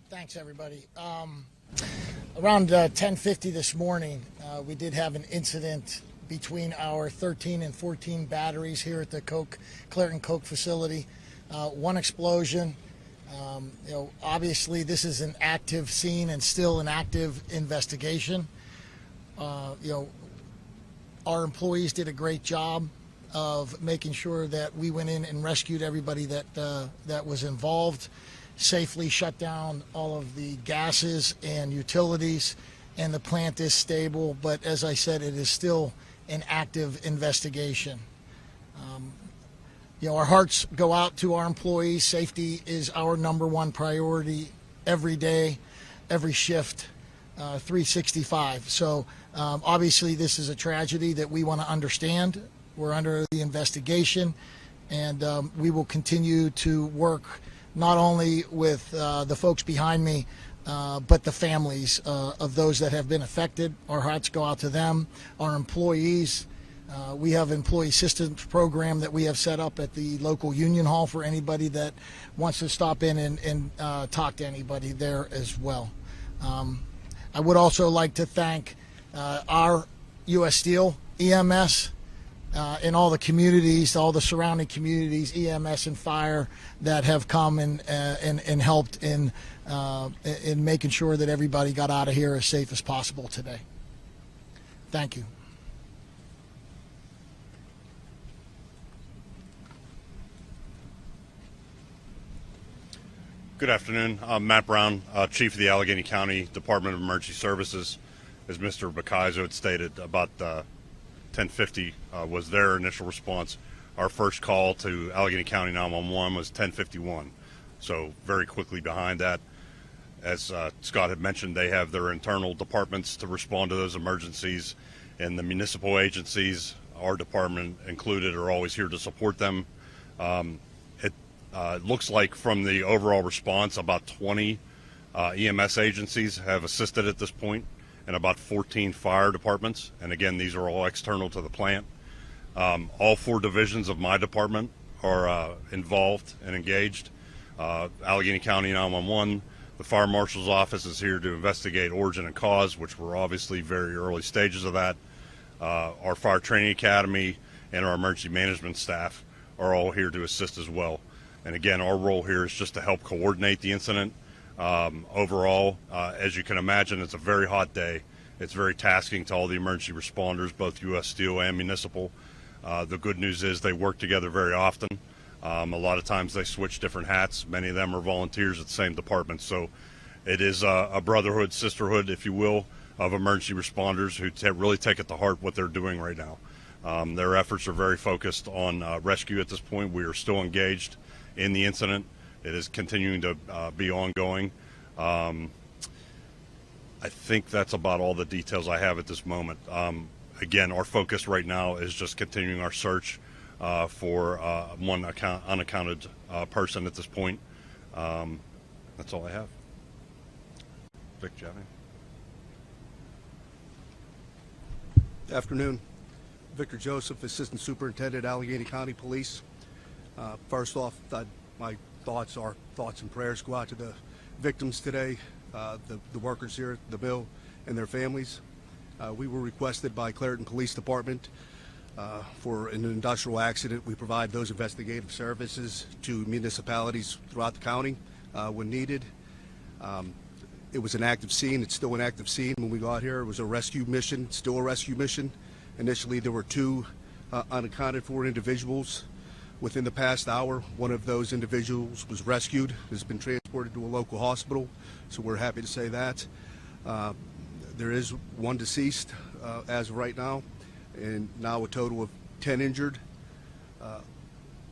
Thanks, everybody. Around 10:50 this morning, we did have an incident between our 13 and 14 batteries here at the Clairton Coke facility. One explosion. Obviously, this is an active scene and still an active investigation. Our employees did a great job of making sure that we went in and rescued everybody that was involved, safely shut down all of the gases and utilities, and the plant is stable. But as I said, it is still an active investigation. Our hearts go out to our employees. Safety is our number one priority every day, every shift, 365. So obviously this is a tragedy that we want to understand. We're under the investigation, and we will continue to work not only with the folks behind me, but the families of those that have been affected. Our hearts go out to them, our employees. We have an employee assistance program that we have set up at the local union hall for anybody that wants to stop in and talk to anybody there as well. I would also like to thank our U.S. Steel EMS in all the communities, all the surrounding communities, EMS and fire, that have come and helped in making sure that everybody got out of here as safe as possible today. Thank you. Good afternoon. I'm Matt Brown, Chief of the Allegheny County Department of Emergency Services. As Mr. Bacaizo had stated, about 10:50 was their initial response. Our first call to Allegheny County 911 was 10:51, so very quickly behind that. As Scott had mentioned, they have their internal departments to respond to those emergencies, and the municipal agencies, our department included, are always here to support them. It looks like from the overall response, about 20 EMS agencies have assisted at this point, and about 14 fire departments. And again, these are all external to the plant. All 4 divisions of my department are involved and engaged. Allegheny County 911, the Fire Marshal's office is here to investigate origin and cause, which we're obviously very early stages of that. Our Fire Training Academy and our emergency management staff are all here to assist as well. And again, our role here is just to help coordinate the incident. Overall, as you can imagine, it's a very hot day. It's very tasking to all the emergency responders, both U.S. Steel and municipal. The good news is they work together very often. A lot of times they switch different hats. Many of them are volunteers at the same department. So it is a brotherhood, sisterhood, if you will, of emergency responders who really take it to heart what they're doing right now. Their efforts are very focused on rescue at this point. We are still engaged in the incident. It is continuing to be ongoing. I think that's about all the details I have at this moment. Again, our focus right now is just continuing our search for one unaccounted person at this point. That's all I have. Vic, do you have any? Good afternoon. Victor Joseph, Assistant Superintendent, Allegheny County Police. First off, my thoughts and prayers go out to the victims today, the workers here at the mill and their families. We were requested by Clairton Police Department for an industrial accident. We provide those investigative services to municipalities throughout the county when needed. It was an active scene. It's still an active scene when we got here. It was a rescue mission, still a rescue mission. Initially, there were 2 unaccounted for individuals. Within the past hour, one of those individuals was rescued, has been transported to a local hospital, so we're happy to say that. There is 1 deceased as of right now, and now a total of 10 injured.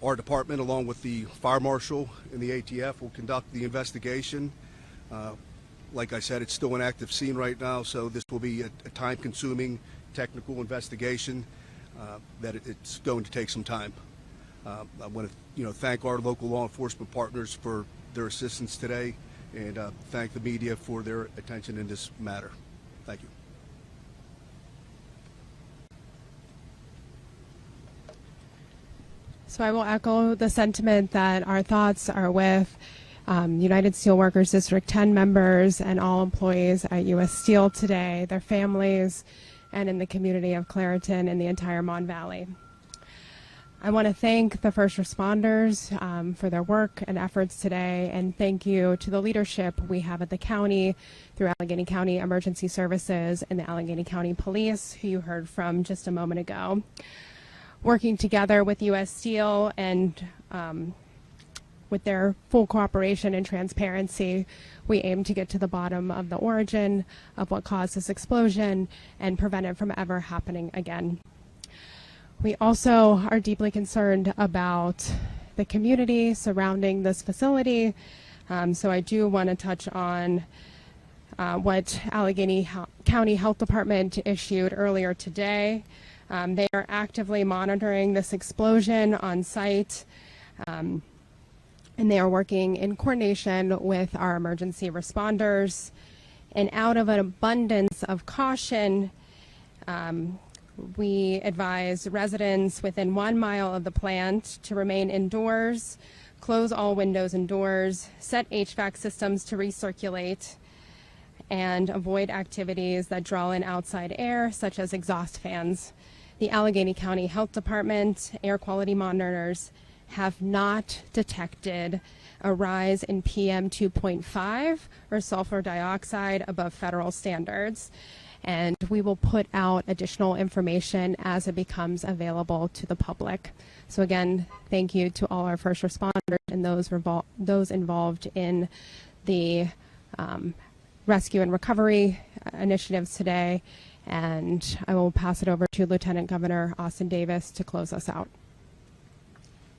Our department, along with the Fire Marshal and the ATF, will conduct the investigation. Like I said, it's still an active scene right now, so this will be a time-consuming technical investigation that it's going to take some time. I want to, thank our local law enforcement partners for their assistance today, and thank the media for their attention in this matter. Thank you. So I will echo the sentiment that our thoughts are with United Steelworkers District 10 members, and all employees at U.S. Steel today, their families, and in the community of Clairton and the entire Mon Valley. I want to thank the first responders for their work and efforts today, and thank you to the leadership we have at the county through Allegheny County Emergency Services and the Allegheny County Police, who you heard from just a moment ago. Working together with U.S. Steel and with their full cooperation and transparency, we aim to get to the bottom of the origin of what caused this explosion and prevent it from ever happening again. We also are deeply concerned about the community surrounding this facility. So I do want to touch on what Allegheny County Health Department issued earlier today. They are actively monitoring this explosion on site, and they are working in coordination with our emergency responders. And out of an abundance of caution, we advise residents within 1 mile of the plant to remain indoors, close all windows and doors, set HVAC systems to recirculate, and avoid activities that draw in outside air, such as exhaust fans. The Allegheny County Health Department air quality monitors have not detected a rise in PM 2.5 or sulfur dioxide above federal standards. And we will put out additional information as it becomes available to the public. So again, thank you to all our first responders and those involved in the rescue and recovery initiatives today. And I will pass it over to Lieutenant Governor Austin Davis to close us out.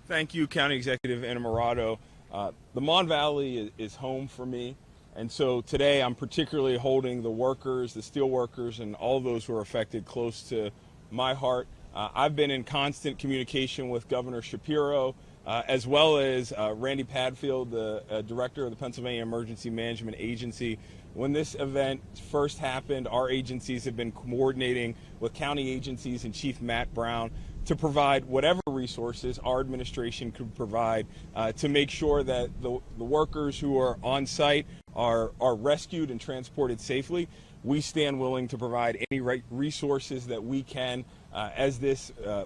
Thank you, County Executive Innamorato. The Mon Valley is home for me. And so today I'm particularly holding the workers, the steel workers, and all those who are affected close to my heart. I've been in constant communication with Governor Shapiro, as well as Randy Padfield, the director of the Pennsylvania Emergency Management Agency. When this event first happened, our agencies have been coordinating with county agencies and Chief Matt Brown to provide whatever resources our administration could provide to make sure that the workers who are on site are rescued and transported safely. We stand willing to provide any resources that we can as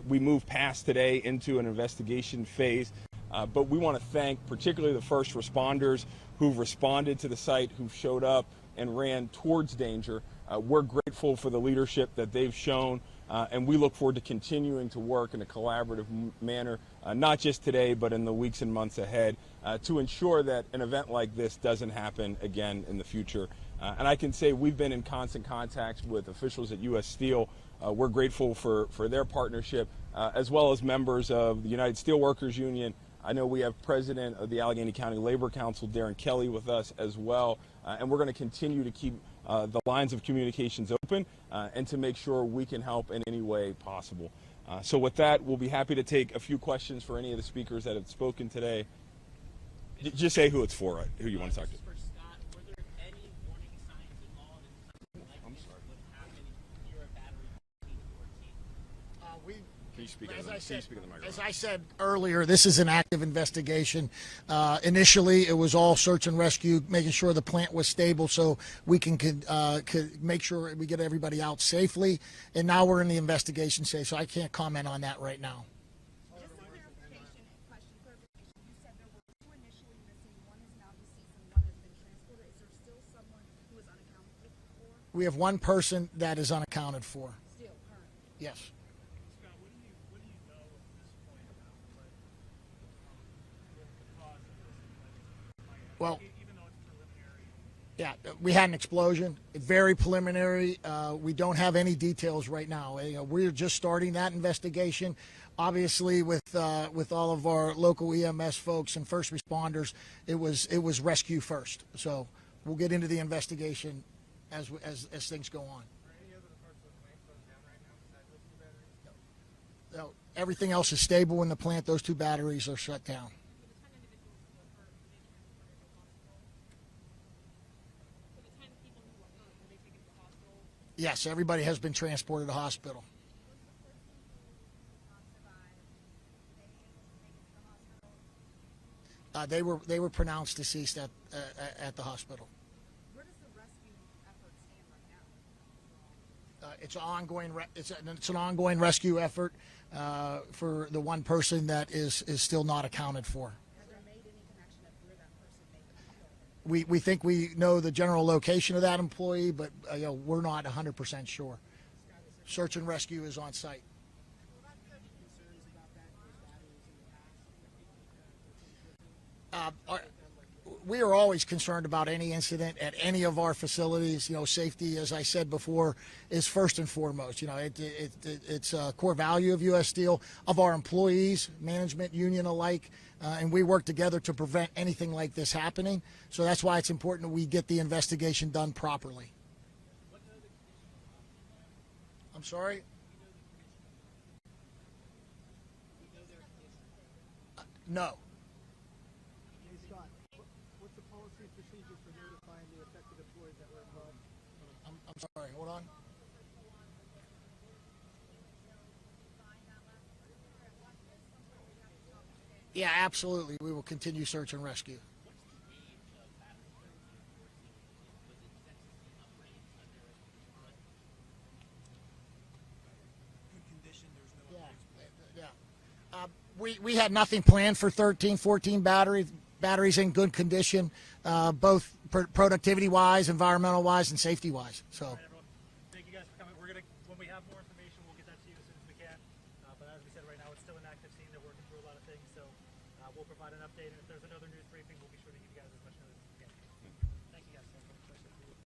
we move past today into an investigation phase. But we want to thank particularly the first responders who've responded to the site, who've showed up and ran towards danger. We're grateful for the leadership that they've shown, and we look forward to continuing to work in a collaborative manner, not just today, but in the weeks and months ahead, to ensure that an event like this doesn't happen again in the future. And I can say we've been in constant contact with officials at U.S. Steel. We're grateful for their partnership, as well as members of the United Steelworkers Union. I know we have President of the Allegheny County Labor Council, Darren Kelly, with us as well. And we're going to continue to keep the lines of communications open and to make sure we can help in any way possible. So with that, we'll be happy to take a few questions for any of the speakers that have spoken today. Just say who it's for, who you want to talk to. As I said earlier, this is an active investigation. Initially, it was all search and rescue, making sure the plant was stable so we could make sure we get everybody out safely. And now we're in the investigation phase, so I can't comment on that right now. We have one person that is unaccounted for. Still current? Yes. Scott, what do you know at this point about what the cause of this? Well, even though it's preliminary. Yeah, we had an explosion. Very preliminary. We don't have any details right now. We're just starting that investigation. Obviously, with all of our local EMS folks and first responders, it was rescue first. So we'll get into the investigation as things go on. Are any other parts of the plant closed down right now besides those two batteries? No, everything else is stable in the plant. Those two batteries are shut down. Yes, everybody has been transported to hospital. They were pronounced deceased at the hospital. Where does the rescue effort stand right now? It's an ongoing rescue effort for the one person that is still not accounted for. Has there made any connection of where that person may be? We think we know the general location of that employee, but we're not 100% sure. Search and rescue is on site. We are always concerned about any incident at any of our facilities. Safety, as I said before, is first and foremost. It's a core value of U.S. Steel, of our employees, management, union alike, and we work together to prevent anything like this happening. So that's why it's important that we get the investigation done properly. I'm sorry? No. What's the policy and procedure for notifying the affected employees that were involved? I'm sorry, hold on. Yeah, absolutely. We will continue search and rescue. We had nothing planned for 13, 14 batteries in good condition, both productivity-wise, environmental-wise, and safety-wise. So. All right, everyone. Thank you guys for coming. When we have more information, we'll get that to you as soon as we can. But as we said, right now it's still an active scene. They're working through a lot of things, so we'll provide an update. And if there's another news briefing, we'll be sure to give you guys as much notice.